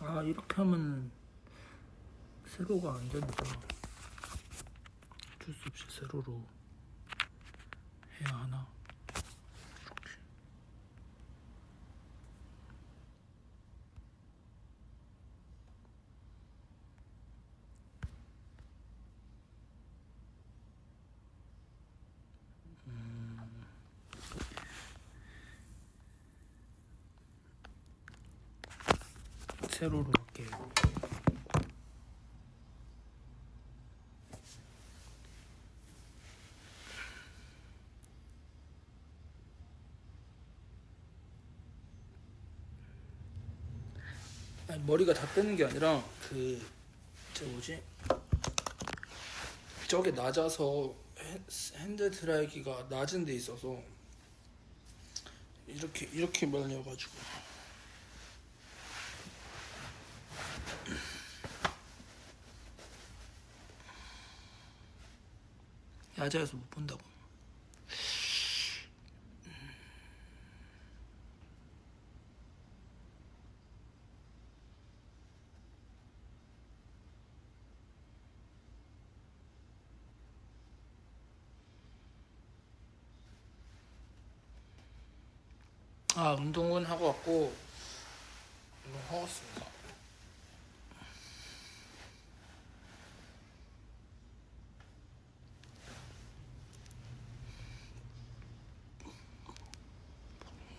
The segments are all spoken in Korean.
아, 이렇게 하면 세로가 안 된다. 어쩔 수 없이 세로로 해야 하나? 이렇게. 세로로 할게요. 아니, 머리가 다 뜨는 게 아니라 뭐지? 저게 낮아서 핸드 드라이기가 낮은 데 있어서 이렇게 말려가지고 야자에서 못 본다고. 아, 운동은 하고 왔고 운동하고 왔습니다.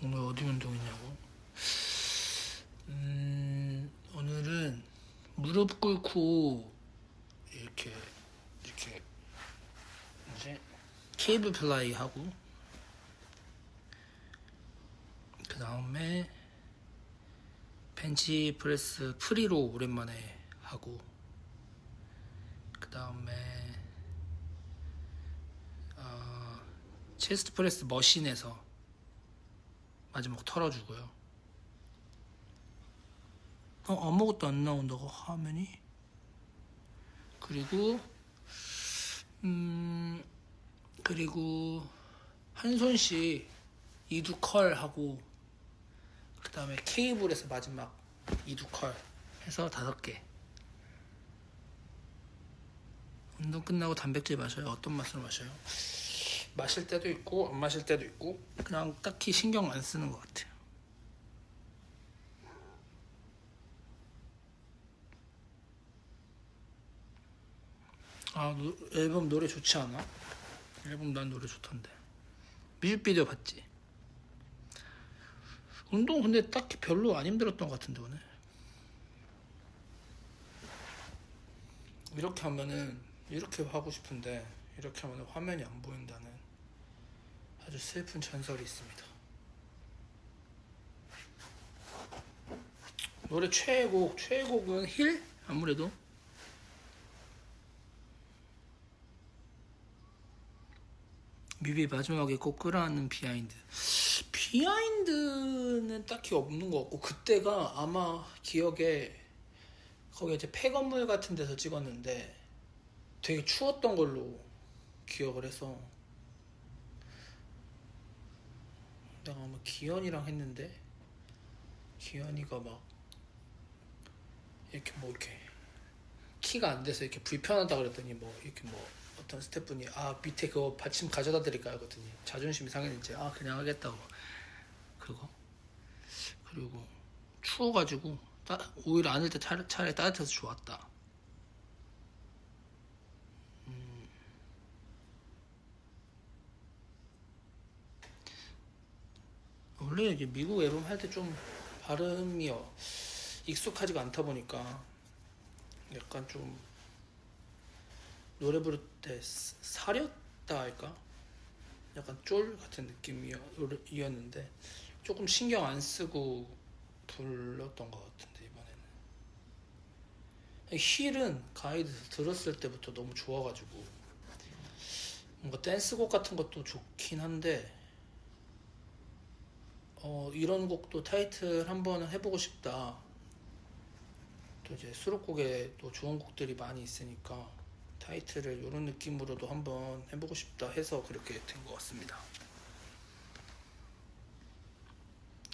오늘 어디 운동이냐고? 오늘은 무릎 꿇고 이렇게 뭐지? 케이블 플라이 하고, 그 다음에 벤치 프레스 프리로 오랜만에 하고, 그 다음에 체스트 프레스 머신에서 마지막 털어주고요. 아무것도 안 나온다고 화면이. 그리고 한 손씩 이두 컬 하고, 그 다음에 케이블에서 마지막 이두 컬 해서 5개. 운동 끝나고 단백질 마셔요. 어떤 맛으로 마셔요? 마실 때도 있고 안 마실 때도 있고, 그냥 딱히 신경 안 쓰는 것 같아요. 아, 앨범 노래 좋지 않아? 앨범 난 노래 좋던데. 뮤직비디오 봤지? 운동 근데 딱히 별로 안 힘들었던 것 같은데 오늘. 이렇게 하면은 이렇게 하고 싶은데 이렇게 하면 화면이 안 보인다는 아주 슬픈 전설이 있습니다. 노래 최애곡은 힐? 아무래도 뮤비 마지막에 꼭 끌어안는 비하인드는 딱히 없는 것 같고, 그때가 아마 기억에 거기 이제 폐건물 같은 데서 찍었는데 되게 추웠던 걸로 기억을 해서, 내가 아마 기현이랑 했는데 기현이가 막 이렇게 키가 안 돼서 이렇게 불편하다 그랬더니 어떤 스태프분이 밑에 그거 받침 가져다 드릴까요? 그랬더니 자존심이 상했는지 그냥 하겠다고. 그거. 그리고 추워가지고 오히려 안을 때 차라리 따뜻해서 좋았다. 원래 이제 미국 앨범 할 때 좀 발음이 익숙하지가 않다 보니까 약간 좀 노래 부를 때 사렸다 할까? 약간 쫄 같은 느낌이었는데 조금 신경 안 쓰고 불렀던 것 같은데, 이번에는 힐은 가이드 들었을 때부터 너무 좋아가지고 뭔가 댄스곡 같은 것도 좋긴 한데 이런 곡도 타이틀 한번 해보고 싶다. 또 이제 수록곡에 또 좋은 곡들이 많이 있으니까 타이틀을 이런 느낌으로도 한번 해보고 싶다 해서 그렇게 된 것 같습니다.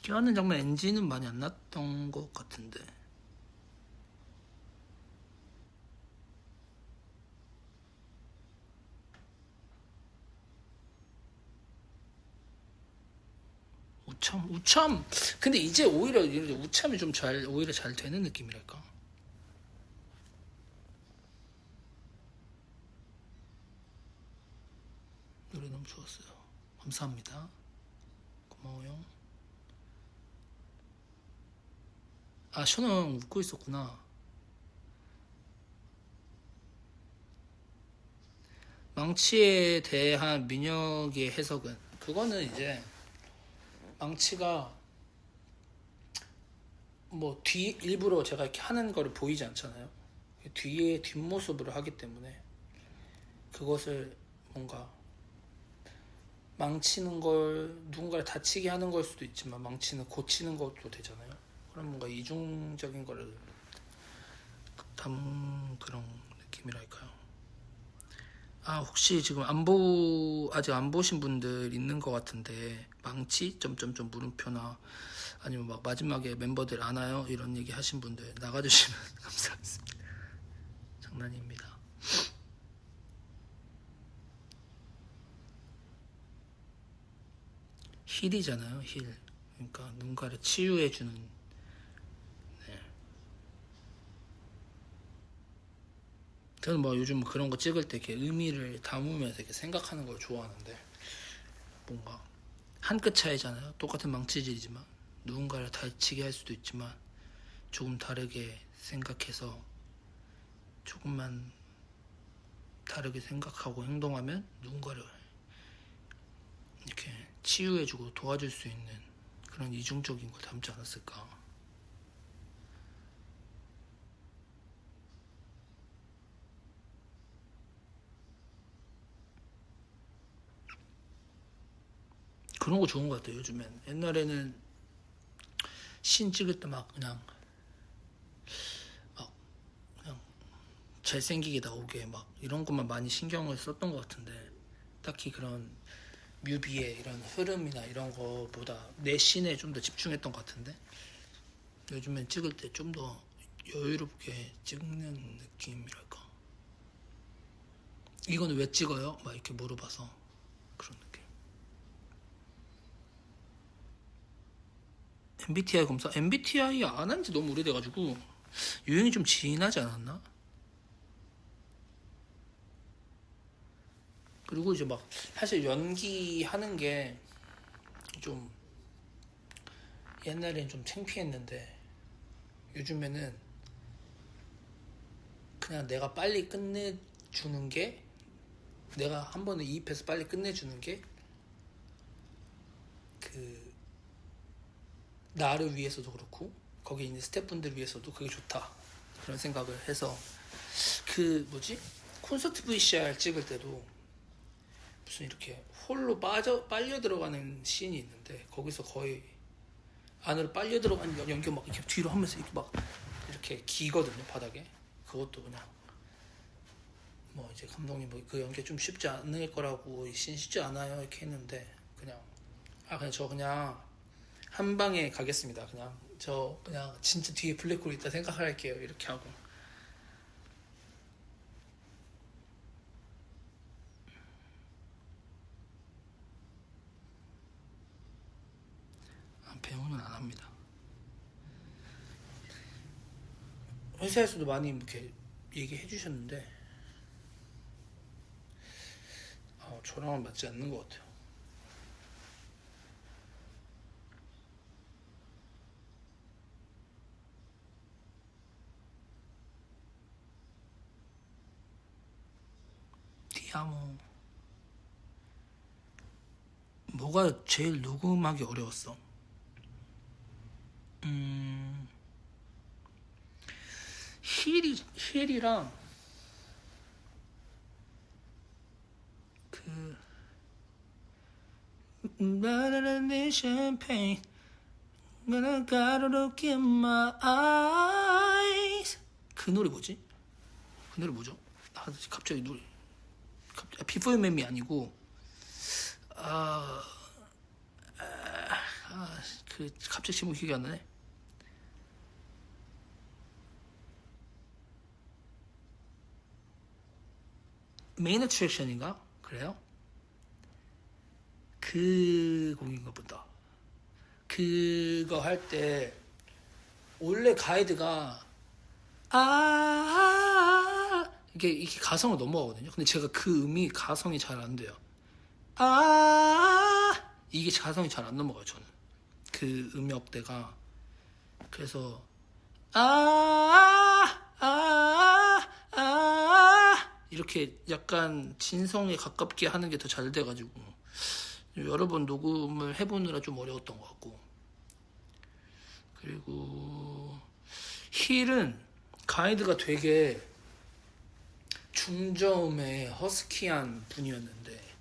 껴안는 장면 NG는 많이 안 났던 것 같은데, 우참. 근데 이제 오히려 우참이 좀 오히려 잘 되는 느낌이랄까. 노래 너무 좋았어요. 감사합니다. 고마워요. 아, 션영 웃고 있었구나. 망치에 대한 민혁의 해석은, 그거는 이제 망치가 뭐 일부러 제가 이렇게 하는 거를 보이지 않잖아요. 뒤에 뒷모습으로 하기 때문에 그것을 뭔가 망치는 걸 누군가를 다치게 하는 걸 수도 있지만 망치는 고치는 것도 되잖아요. 그럼 뭔가 이중적인 거를 담은 그런 느낌이랄까요. 아, 혹시 지금 아직 안 보신 분들 있는 것 같은데, 망치 점점점 물음표나 아니면 막 마지막에 멤버들 아나요? 이런 얘기 하신 분들 나가주시면 감사하겠습니다. 장난입니다. 힐이잖아요, 힐. 그러니까 누군가를 치유해주는. 네. 저는 뭐 요즘 그런 거 찍을 때 이렇게 의미를 담으면서 이렇게 생각하는 걸 좋아하는데, 뭔가 한 끗 차이잖아요. 똑같은 망치질이지만 누군가를 다치게 할 수도 있지만 조금 다르게 생각해서 조금만 다르게 생각하고 행동하면 누군가를 이렇게 치유해주고 도와줄 수 있는 그런 이중적인 걸 담지 않았을까. 그런 거 좋은 것 같아요. 요즘엔. 옛날에는 신 찍을 때 막 그냥 잘생기게 나오게 막 이런 것만 많이 신경을 썼던 것 같은데, 딱히 그런 뮤비의 이런 흐름이나 이런 거보다 내 씬에 좀 더 집중했던 것 같은데, 요즘엔 찍을 때 좀 더 여유롭게 찍는 느낌이랄까. 이거는 왜 찍어요? 막 이렇게 물어봐서 그런 느낌. MBTI 검사? MBTI 안 한 지 너무 오래돼가지고 유행이 좀 지나지 않았나? 그리고 이제 막 사실 연기하는 게 좀 옛날엔 좀 창피했는데 요즘에는 그냥 내가 빨리 끝내주는 게, 내가 한 번에 이입해서 빨리 끝내주는 게 그 나를 위해서도 그렇고 거기 있는 스태프분들 위해서도 그게 좋다, 그런 생각을 해서. 그 뭐지, 콘서트 VCR 찍을 때도 무슨 이렇게 홀로 빨려 들어가는 씬이 있는데 거기서 거의 안으로 빨려 들어가는 연기 막 이렇게 뒤로 하면서 이렇게 막 이렇게 기거든요, 바닥에. 그것도 그냥 뭐 이제 감독님 뭐 그 연기 좀 쉽지 않을 거라고, 이 씬 쉽지 않아요 이렇게 했는데, 그냥 저 그냥 한 방에 가겠습니다. 저 그냥 진짜 뒤에 블랙홀 있다 생각할게요 이렇게 하고. 배우는 안 합니다. 회사에서도 많이 이렇게 얘기해 주셨는데 저랑은 맞지 않는 것 같아요. 디아모. 뭐가 제일 녹음하기 어려웠어? 힐이랑 그 나나나나 샴페인 Gonna gotta look in my eyes. 그 노래 뭐지? 그 노래 뭐죠? 갑자기 노래. Before You Met Me 아니고 그 갑자기 제목 기억이 안 나네. 메인 어트랙션인가? 그래요? 그 곡인가 보다. 그거 할 때 원래 가이드가 이게 가성을 넘어가거든요. 근데 제가 그 음이 가성이 잘 안 돼요. 이게 가성이 잘 안 넘어가요. 저는 그 음역대가. 그래서 이렇게 약간 진성에 가깝게 하는 게 더 잘 돼가지고 여러 번 녹음을 해보느라 좀 어려웠던 것 같고. 그리고 힐은 가이드가 되게 중저음의 허스키한 분이었는데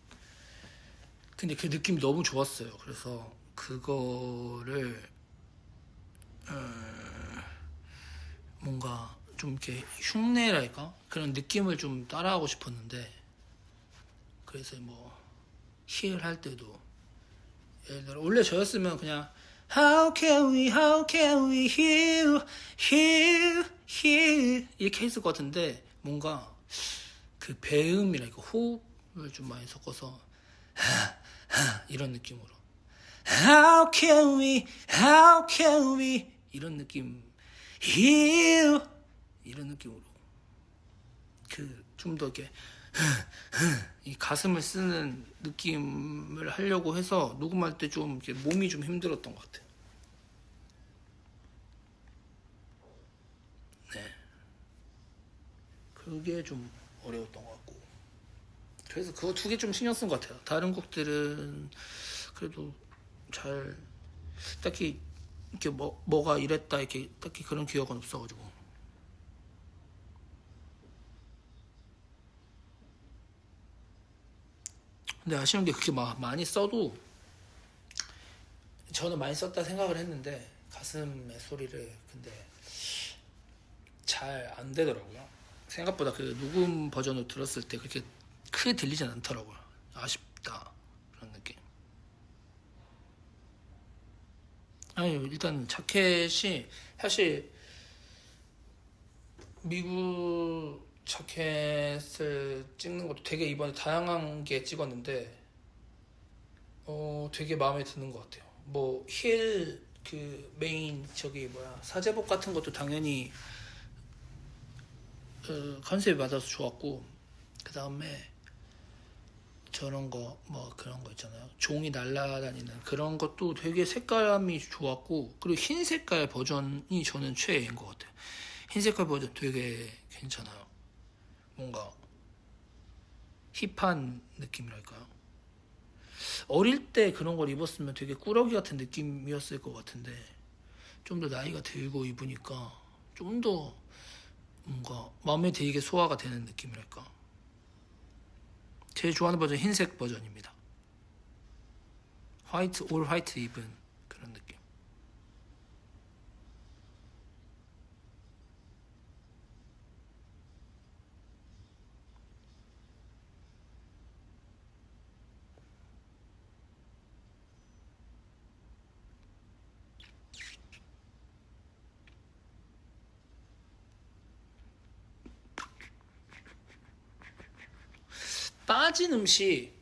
근데 그 느낌이 너무 좋았어요. 그래서 그거를 뭔가 좀 이렇게 흉내랄까? 그런 느낌을 좀 따라하고 싶었는데 그래서 뭐 힐 할 때도 예를 들어 원래 저였으면 그냥 How can we heal 이렇게 했을 것 같은데 뭔가 그 배음이랄까 호흡을 좀 많이 섞어서 이런 느낌으로 How can we 이런 느낌 heal 이런 느낌으로 그 좀 더 이렇게 이 가슴을 쓰는 느낌을 하려고 해서 녹음할 때 좀 이렇게 몸이 좀 힘들었던 것 같아요. 네, 그게 좀 어려웠던 것 같고 그래서 그거 두 개 좀 신경 쓴 것 같아요. 다른 곡들은 그래도 잘 딱히 이렇게 뭐가 이랬다 이렇게 딱히 그런 기억은 없어가지고. 근데 아쉬운 게 그렇게 많이 써도 저는 많이 썼다 생각을 했는데 가슴의 소리를 근데 잘 안 되더라고요. 생각보다 그 녹음 버전으로 들었을 때 그렇게 크게 들리진 않더라고요. 아쉽다 그런 느낌. 아니 일단 자켓이 사실 미국 자켓을 찍는 것도 되게 이번에 다양한 게 찍었는데 되게 마음에 드는 것 같아요. 뭐 힐 그 메인 저기 뭐야 사제복 같은 것도 당연히 컨셉이 맞아서 좋았고 그 다음에 저런 거 뭐 그런 거 있잖아요. 종이 날아다니는 그런 것도 되게 색감이 좋았고 그리고 흰 색깔 버전이 저는 최애인 것 같아요. 흰 색깔 버전 되게 괜찮아요. 뭔가 힙한 느낌이랄까요. 어릴 때 그런 걸 입었으면 되게 꾸러기 같은 느낌이었을 것 같은데 좀 더 나이가 들고 입으니까 좀 더 뭔가 마음에 되게 소화가 되는 느낌이랄까. 제일 좋아하는 버전 흰색 버전입니다. 화이트 올 화이트 입은 그런 느낌. 빠진 음식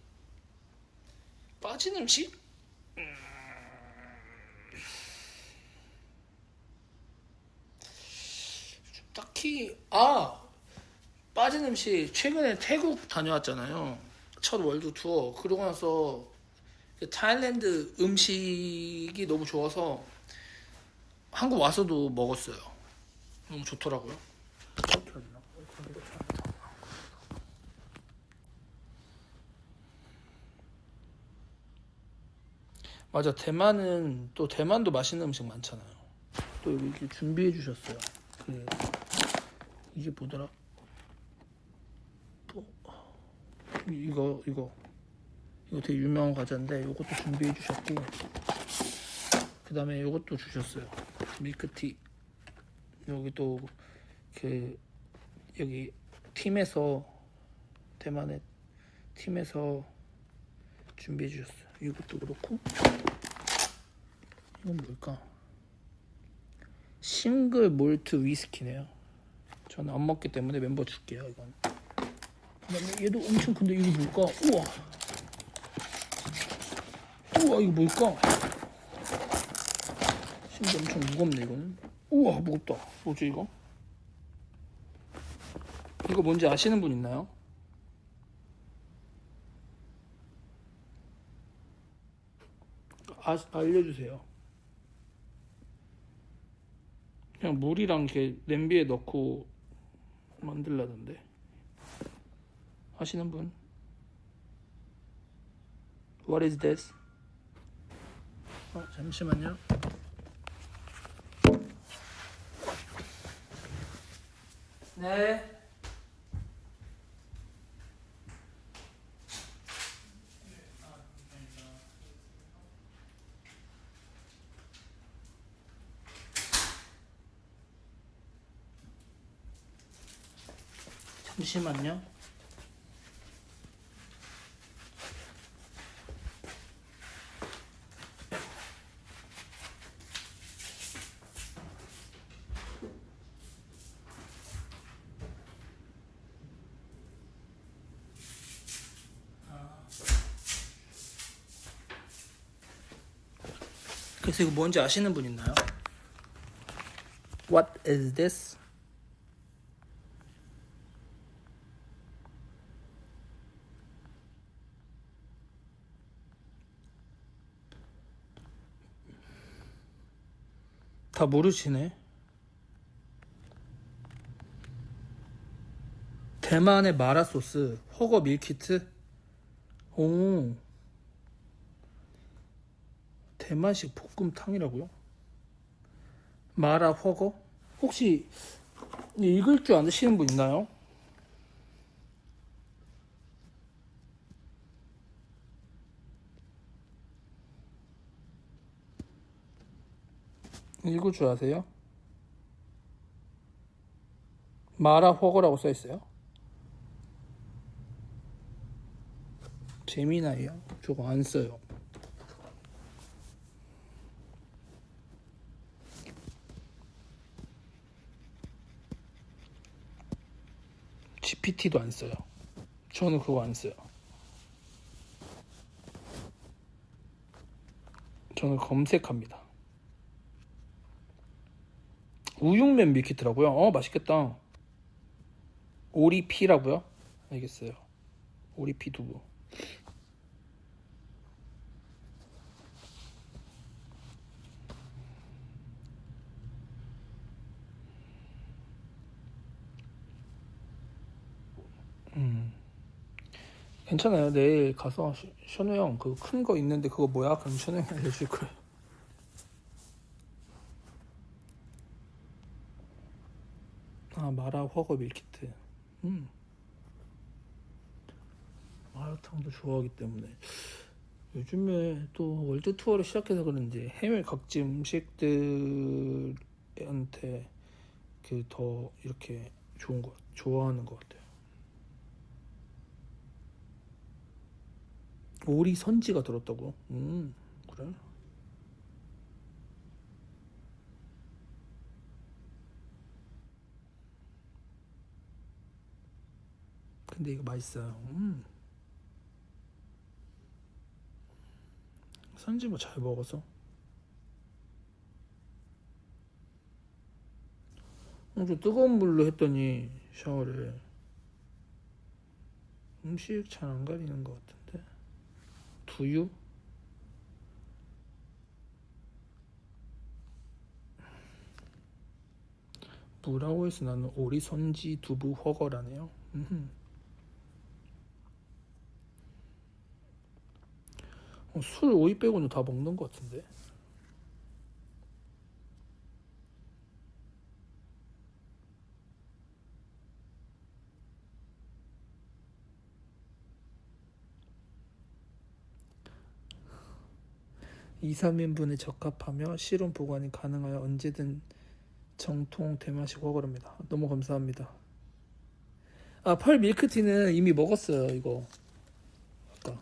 딱히 빠진 음식 최근에 태국 다녀왔잖아요. 첫 월드 투어. 그러고 나서 그 타일랜드 음식이 너무 좋아서 한국 와서도 먹었어요. 너무 좋더라고요. 맞아, 대만도 맛있는 음식 많잖아요. 또 여기 이렇게 준비해 주셨어요. 이게 뭐더라? 또 이거 되게 유명한 과자인데 이것도 준비해 주셨고 그 다음에 이것도 주셨어요. 밀크티. 여기 또 여기 대만의 팀에서 준비해 주셨어요. 이것도 그렇고 이건 뭘까? 싱글 몰트 위스키네요. 저는 안 먹기 때문에 멤버 줄게요. 이건. 그다음에 얘도 엄청 근데 이거 뭘까? 우와 이거 뭘까? 심지어 엄청 무겁네 이거는. 우와 무겁다. 뭐지 이거? 이거 뭔지 아시는 분 있나요? 알려주세요. 그냥 물이랑 이렇게 냄비에 넣고 만들라던데. 아시는 분? What is this? 잠시만요. 네. 잠시만요. 그래서 이거 뭔지 아시는 분 있나요? What is this? 다 모르시네. 대만의 마라 소스, 허거 밀키트. 오, 대만식 볶음탕이라고요? 마라 허거? 혹시 읽을 줄 아시는 분 있나요? 읽을 줄 아세요? 마라 허거라고 써있어요. 재미나요? 저거 안 써요. GPT도 안 써요. 저는 그거 안 써요. 저는 검색합니다. 우육면 밀키트라고요? 맛있겠다. 오리피라고요? 알겠어요. 오리피 두부. 괜찮아요. 내일 가서 션우 형 그 큰 거 있는데 그거 뭐야? 그럼 션우 형이 알려줄 거예요. 마라 허거 밀키트. 마라탕도 좋아하기 때문에 요즘에 또 월드 투어를 시작해서 그런지 해외 각지 음식들한테 그 더 이렇게 좋아하는 것 같아요. 오리 선지가 들었다고? 그래? 근데 이거 맛있어요. 선지 뭐 잘 먹어서. 좀 뜨거운 물로 했더니 샤워를 음식 잘 안 가리는 것 같은데. 두유? 뭐라고 해서 나는 오리 선지 두부 허거라네요. 술 오이 빼고는 다 먹는 것 같은데. 이, 3인분에 적합하며 실온 보관이 가능하여 언제든 정통 대만식 허거랍니다. 너무 감사합니다. 펄 밀크티는 이미 먹었어요. 이거 아까.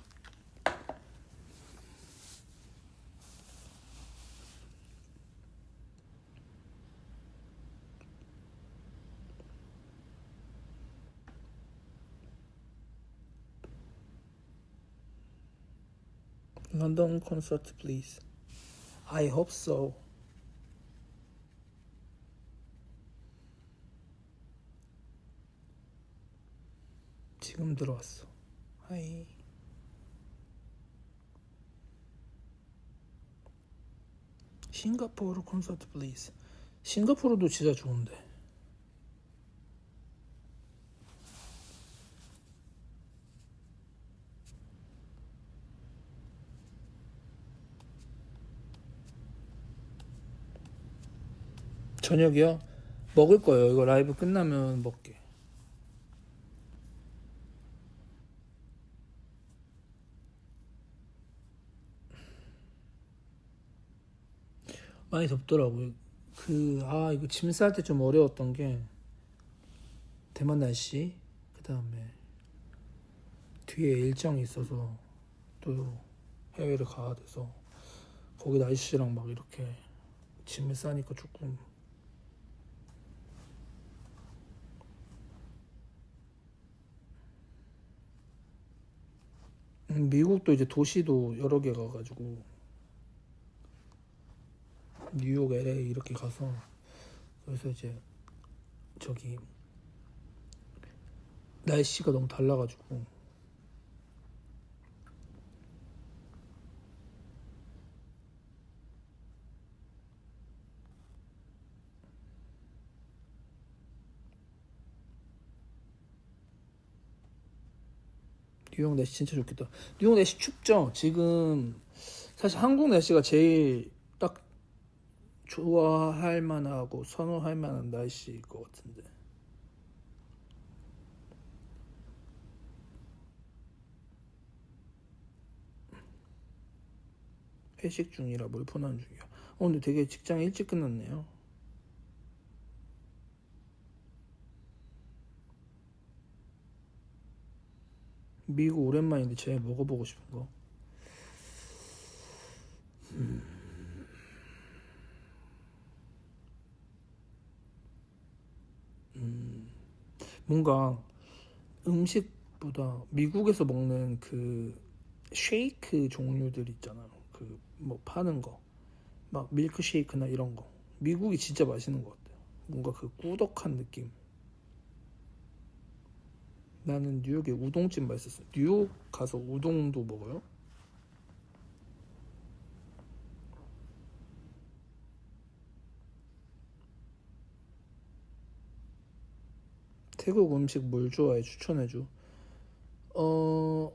London concert please. I hope so. 지금 들어왔어. 하이. 싱가포르 콘서트 플리즈. 싱가포르도 진짜 좋은데. 저녁이요? 먹을 거예요. 이거 라이브 끝나면 먹게. 많이 덥더라고요. 이거 짐 쌀 때 좀 어려웠던 게 대만 날씨, 그 다음에 뒤에 일정이 있어서 또 해외를 가야 돼서 거기 날씨랑 막 이렇게 짐을 싸니까 조금 미국도 이제 도시도 여러 개 가가지고 뉴욕, LA 이렇게 가서 그래서 이제 저기 날씨가 너무 달라가지고 뉴욕 날씨 진짜 좋겠다. 뉴욕 날씨 춥죠? 지금 사실 한국 날씨가 제일 딱 좋아할 만하고 선호할 만한 날씨일 것 같은데. 회식 중이라 몰폰하는 중이야. 근데 되게 직장 일찍 끝났네요. 미국 오랜만인데 제일 먹어보고 싶은 거. 뭔가 음식보다 미국에서 먹는 그 쉐이크 종류들 있잖아요. 그 뭐 파는 거, 막 밀크쉐이크나 이런 거. 미국이 진짜 맛있는 것 같아요. 뭔가 그 꾸덕한 느낌. 나는 뉴욕에 우동집 맛있었어. 뉴욕 가서 우동도 먹어요? 태국 음식 뭘 좋아해? 추천해줘. 어,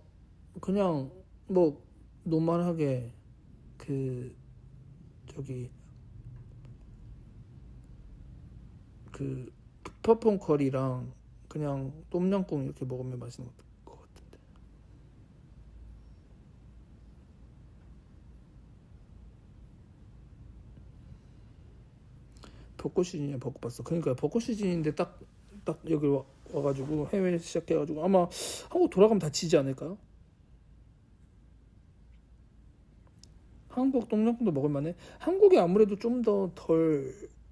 그냥 뭐 노멀하게 그 저기 그 퍼폰 커리랑 그냥 똠양꿍 이렇게 먹으면 맛있는 것 같은데. 벚꽃 시즌이야. 벚꽃 봤어. 그러니까 벚꽃 시즌인데 딱 여기 와가지고 해외 시작해가지고 아마 한국 돌아가면 다치지 않을까요? 한국 똠양꿍도 먹을만해. 한국이 아무래도 좀 더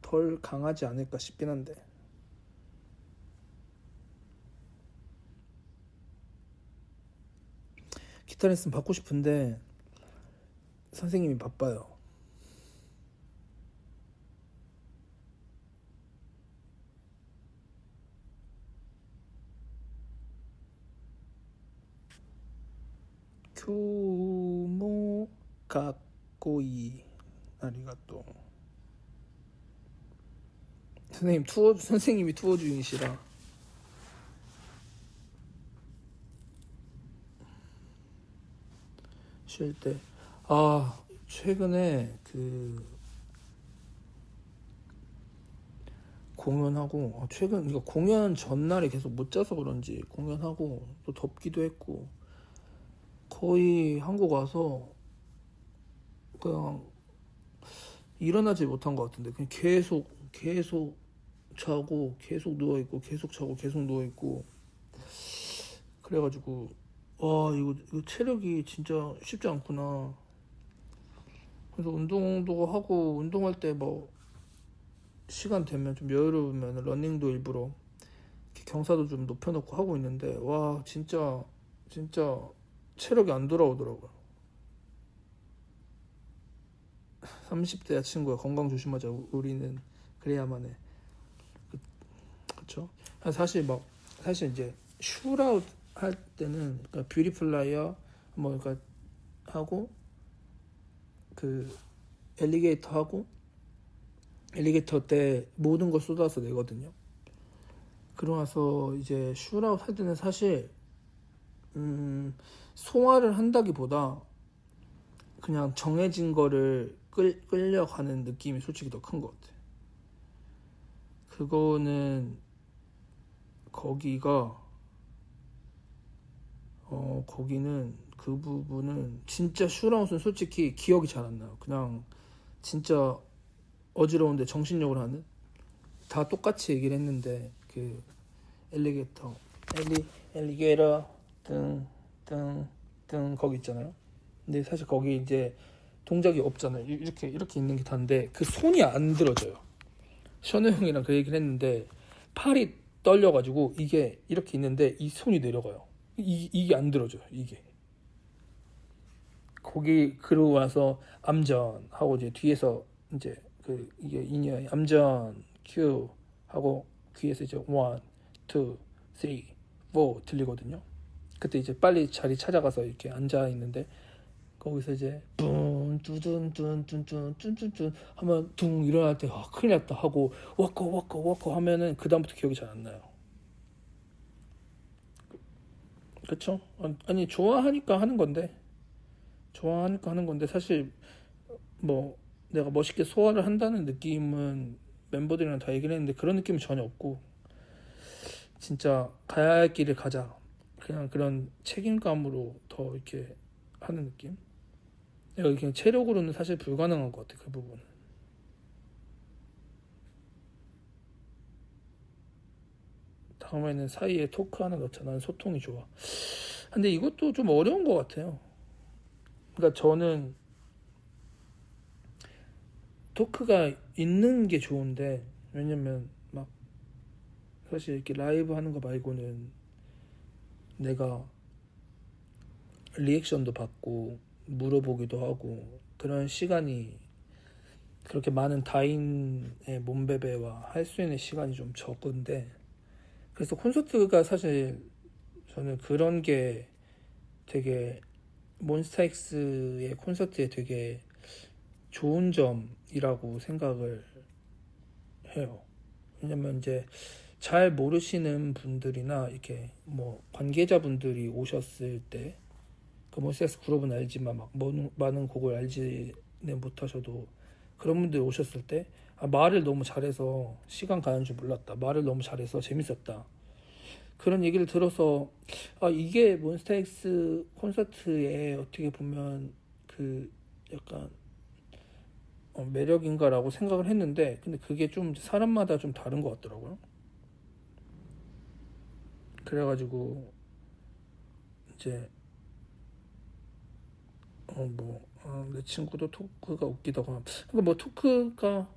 덜 강하지 않을까 싶긴 한데. 기타 레슨 받고 싶은데 선생님이 바빠요. 규모 가꼬이 아리가또. 선생님이 투어 중이시라. 쉴 때. 최근에 그 공연하고 최근 이거 공연 전날에 계속 못 자서 그런지 공연하고 또 덥기도 했고 거의 한국 와서 그냥 일어나지 못한 것 같은데 그냥 계속 자고 계속 누워 있고 계속 자고 계속 누워 있고 그래가지고 와 이거 체력이 진짜 쉽지 않구나. 그래서 운동도 하고 운동할 때 뭐 시간 되면 좀 여유로우면 러닝도 일부러 이렇게 경사도 좀 높여놓고 하고 있는데 와 진짜 체력이 안 돌아오더라고요. 30대야 친구야 건강 조심하자. 우리는 그래야만 해. 그쵸? 사실 이제 슈라웃 할 때는 그러니까 뷰티플라이어 뭐 그러니까 하고 그 엘리게이터 때 모든 걸 쏟아서 내거든요. 그러고 나서 이제 슈라웃 할 때는 사실 소화를 한다기보다 그냥 정해진 거를 끌려가는 느낌이 솔직히 더 큰 것 같아. 그거는 거기가 거기는 그 부분은 진짜 슈라웃은 솔직히 기억이 잘 안 나요. 그냥 진짜 어지러운데 정신력으로 하는 다 똑같이 얘기를 했는데 그 엘리게이터 엘리게이터 등 거기 있잖아요. 근데 사실 거기 이제 동작이 없잖아요. 이렇게 있는 게 다인데 그 손이 안 들어져요. 션우 형이랑 그 얘기를 했는데 팔이 떨려가지고 이게 이렇게 있는데 이 손이 내려가요. 이게 안 들어져요. 이게 거기 그러고 와서 암전 하고 이제 뒤에서 이제 그 이게 인여의 암전 큐 하고 귀에서 이제 1, 2, 3, 4 들리거든요. 그때 이제 빨리 자리 찾아가서 이렇게 앉아 있는데 거기서 이제 뚠 뚜둔 뚠뚠뚠뚠뚠 하면 둥 일어날 때 큰일 났다 하고 워커 하면은 그 다음부터 기억이 잘 안 나요. 그쵸? 아니 좋아하니까 하는 건데 사실 뭐 내가 멋있게 소화를 한다는 느낌은 멤버들이랑 다 얘기를 했는데 그런 느낌은 전혀 없고 진짜 가야 할 길을 가자 그냥 그런 책임감으로 더 이렇게 하는 느낌. 내가 그냥 체력으로는 사실 불가능한 것 같아 그 부분은. 다음에는 사이에 토크 하나 넣자. 난 소통이 좋아. 근데 이것도 좀 어려운 것 같아요. 그러니까 저는 토크가 있는 게 좋은데 왜냐면 막 사실 이렇게 라이브 하는 거 말고는 내가 리액션도 받고 물어보기도 하고 그런 시간이 그렇게 많은 다인의 몸베베와 할 수 있는 시간이 좀 적은데 그래서 콘서트가 사실 저는 그런 게 되게 몬스타엑스의 콘서트에 되게 좋은 점이라고 생각을 해요. 왜냐면 이제 잘 모르시는 분들이나 이렇게 뭐 관계자분들이 오셨을 때 그 몬스타엑스 그룹은 알지만 막 많은 곡을 알지는 못하셔도 그런 분들 오셨을 때 말을 너무 잘해서 시간 가는 줄 몰랐다. 말을 너무 잘해서 재밌었다. 그런 얘기를 들어서 이게 몬스타엑스 콘서트에 어떻게 보면 그 약간 매력인가라고 생각을 했는데 근데 그게 좀 사람마다 좀 다른 것 같더라고요. 그래가지고 이제 내 친구도 토크가 웃기다고 그러니까 뭐 토크가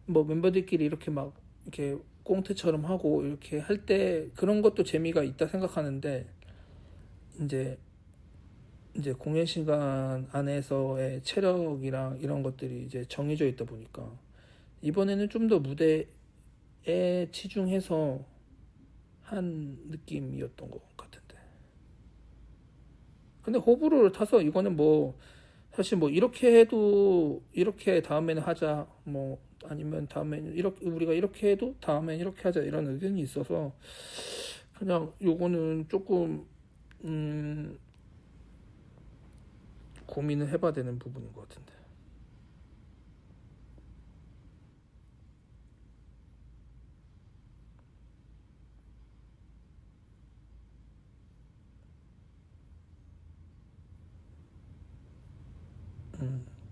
뭐 멤버들끼리 이렇게 막 이렇게 꽁트처럼 하고 이렇게 할 때 그런 것도 재미가 있다 생각하는데 이제 공연 시간 안에서의 체력이랑 이런 것들이 이제 정해져 있다 보니까 이번에는 좀 더 무대에 치중해서 한 느낌이었던 것 같은데. 근데 호불호를 타서 이거는 뭐 사실 뭐 이렇게 해도 이렇게 다음에는 하자 뭐 아니면 다음에는 이렇게 우리가 이렇게 해도 다음엔 이렇게 하자 이런 의견이 있어서 그냥 요거는 조금 고민을 해봐야 되는 부분인 것 같은데.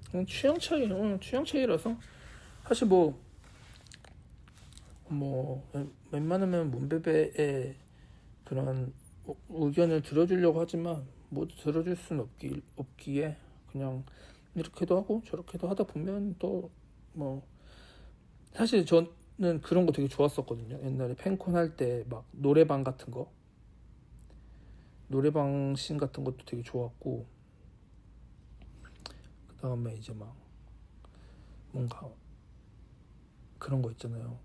그냥 취향 차이라서 사실 뭐 웬만하면 문베베의 그런 의견을 들어주려고 하지만 모두 들어줄 수는 없기에 그냥 이렇게도 하고 저렇게도 하다 보면 또 뭐 사실 저는 그런 거 되게 좋았었거든요. 옛날에 팬콘 할 때 막 노래방 씬 같은 것도 되게 좋았고 그 다음에 이제 막 뭔가 그런 거 있잖아요.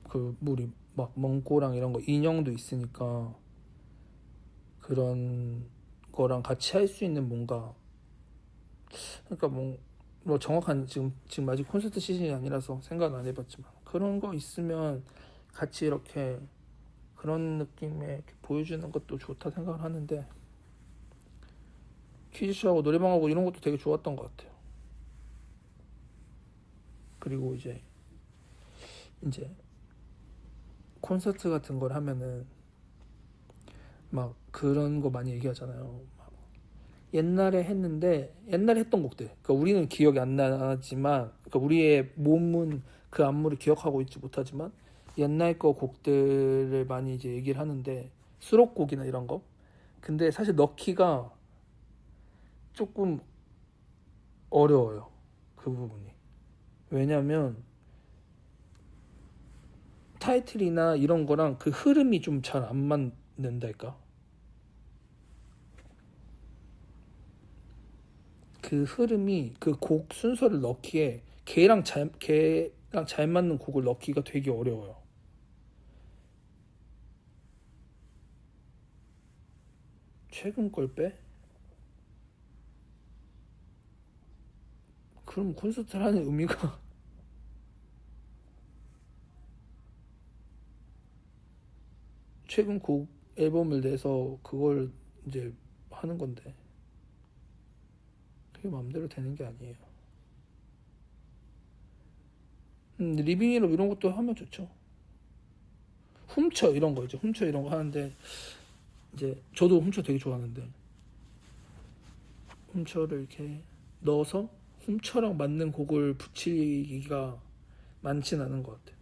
그 우리 막 멍꼬랑 이런 거 인형도 있으니까 그런 거랑 같이 할 수 있는 뭔가, 그러니까 뭐 정확한 지금 아직 콘서트 시즌이 아니라서 생각 안 해봤지만 그런 거 있으면 같이 이렇게 그런 느낌에 이렇게 보여주는 것도 좋다 생각을 하는데, 퀴즈쇼하고 노래방하고 이런 것도 되게 좋았던 것 같아요. 그리고 이제 콘서트 같은 걸 하면은 막 그런 거 많이 얘기하잖아요. 막 옛날에 했던 곡들, 그러니까 우리는 기억이 안 나지만, 그러니까 우리의 몸은 그 안무를 기억하고 있지 못하지만 옛날 거 곡들을 많이 이제 얘기를 하는데, 수록곡이나 이런 거. 근데 사실 넣기가 조금 어려워요, 그 부분이. 왜냐면 타이틀이나 이런 거랑 그 흐름이 좀 잘 안 맞는달까. 그 흐름이 그 곡 순서를 넣기에 걔랑 잘 맞는 곡을 넣기가 되게 어려워요. 최근 걸 빼? 그럼 콘서트를 하는 의미가 최근 곡 앨범을 내서 그걸 이제 하는 건데, 그게 마음대로 되는 게 아니에요. 리빙이로 이런 것도 하면 좋죠. 훔쳐 이런 거 이제 훔쳐 이런 거 하는데, 이제 저도 훔쳐 되게 좋아하는데, 훔쳐를 이렇게 넣어서 훔쳐랑 맞는 곡을 붙이기가 많진 않은 것 같아요.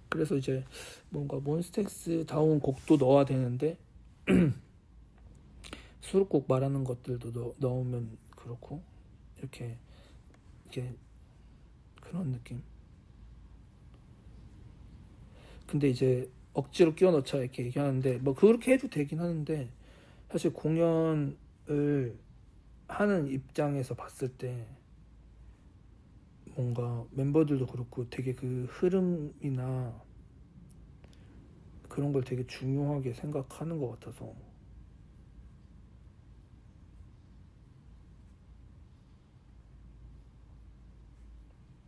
그래서 이제 뭔가 몬스텍스 다운 곡도 넣어야 되는데 수록곡 말하는 것들도 넣으면 그렇고, 이렇게 그런 느낌. 근데 이제 억지로 끼워 넣자 이렇게 얘기하는데, 뭐 그렇게 해도 되긴 하는데, 사실 공연을 하는 입장에서 봤을 때 뭔가 멤버들도 그렇고 되게 그 흐름이나 그런 걸 되게 중요하게 생각하는 것 같아서.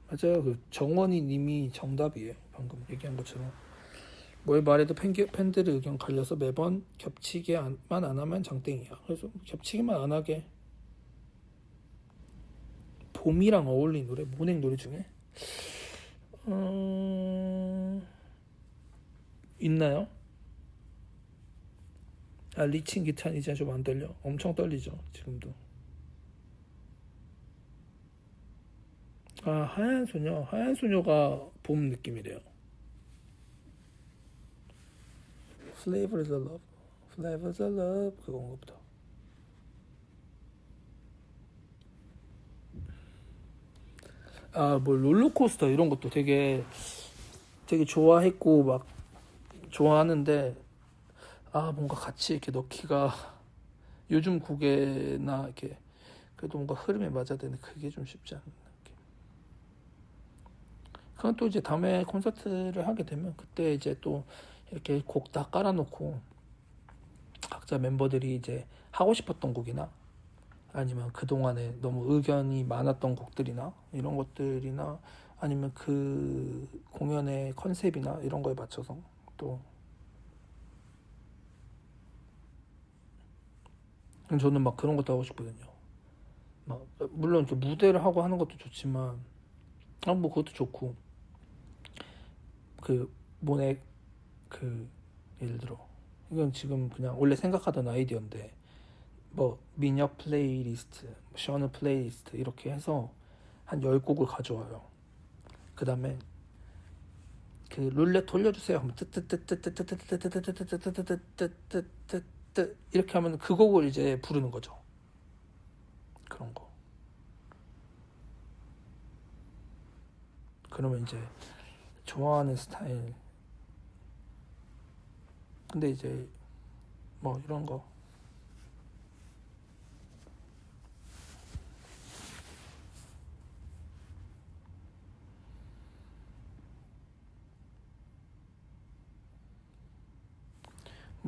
맞아요. 그 정원이 님이 정답이에요. 방금 얘기한 것처럼. 뭘 말해도 팬들의 의견 갈려서 매번 겹치게만 안 하면 장땡이야. 그래서 겹치기만 안 하게. 봄이랑 어울린 노래, 모넥 노래 중에 있나요? 아, 리친 기타는 이제 좀 안 떨려. 엄청 떨리죠 지금도. 아, 하얀 소녀가 봄 느낌이래요. Flavor is a love, Flavor is a love, 그건가 보다. 아, 뭐 롤러코스터 이런 것도 되게 좋아했고 막 좋아하는데, 아, 뭔가 같이 이렇게 넣기가 요즘 곡에나 이렇게 그래도 뭔가 흐름에 맞아야 되는데 그게 좀 쉽지 않은 느낌. 그건 또 이제 다음에 콘서트를 하게 되면 그때 이제 또 이렇게 곡 다 깔아놓고 각자 멤버들이 이제 하고 싶었던 곡이나 아니면 그동안에 너무 의견이 많았던 곡들이나 이런 것들이나 아니면 그 공연의 컨셉이나 이런 거에 맞춰서 또, 저는 막 그런 것도 하고 싶거든요. 막 물론 이렇게 무대를 하고 하는 것도 좋지만, 뭐 그것도 좋고, 그 모넥, 그 예를 들어 이건 지금 그냥 원래 생각하던 아이디어인데, 뭐 미녀 플레이리스트, 셔너 플레이리스트 이렇게 해서 한 10곡을 가져와요. 그 다음에 그 룰렛 돌려주세요 하면 뜨뜨뜨뜨뜨뜨뜨뜨뜨뜨뜨뜨뜨뜨뜨뜨뜨 이렇게 하면 그 곡을 이제 부르는 거죠. 그런 거. 그러면 이제 좋아하는 스타일. 근데 이제 뭐 이런 거.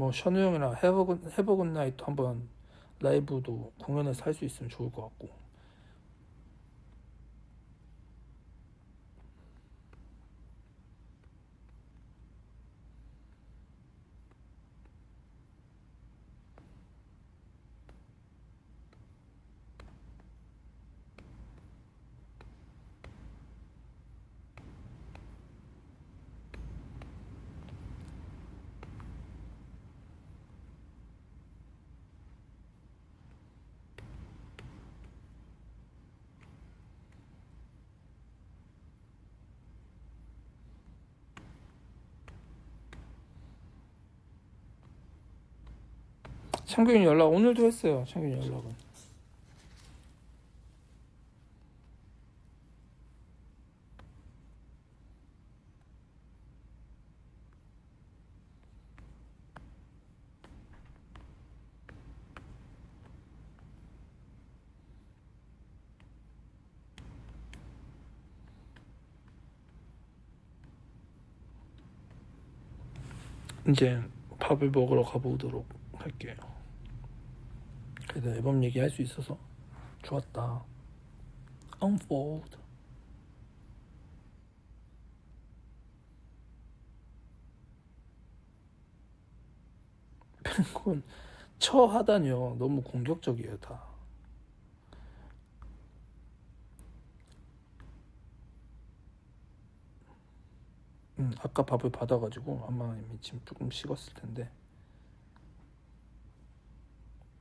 뭐 션우 형이랑 해버건 나이트 한번 라이브도 공연에서 할 수 있으면 좋을 것 같고. 창균이 연락 오늘도 했어요. 창균이 연락은. 이제 밥을 먹으러 가보도록 할게요. 그래도 앨범 얘기할 수 있어서 좋았다. Unfold. penguin 처하다니요. 너무 공격적이에요 다. 아까 밥을 받아가지고 아마 이미 지금 조금 식었을 텐데.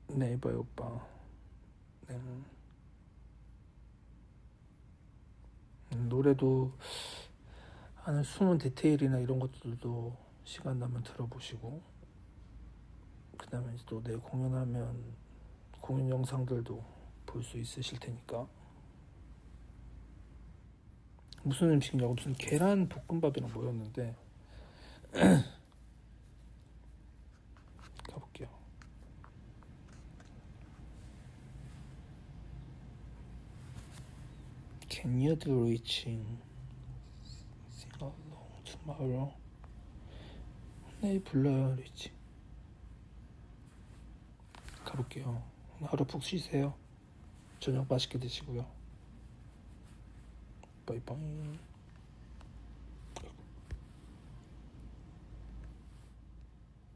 네, 이봐요 오빠. 네. 노래도 하는 숨은 디테일이나 이런 것들도 시간 나면 들어보시고, 그 다음에 또 내일 공연하면 공연 영상들도 볼 수 있으실 테니까. 무슨 음식이냐고, 무슨 계란 볶음밥이랑 뭐였는데 가볼게요. Can you do reaching sing along tomorrow? 내일 불러요 리치. 가볼게요. 오늘 하루 푹 쉬세요. 저녁 맛있게 드시고요. 바이바이.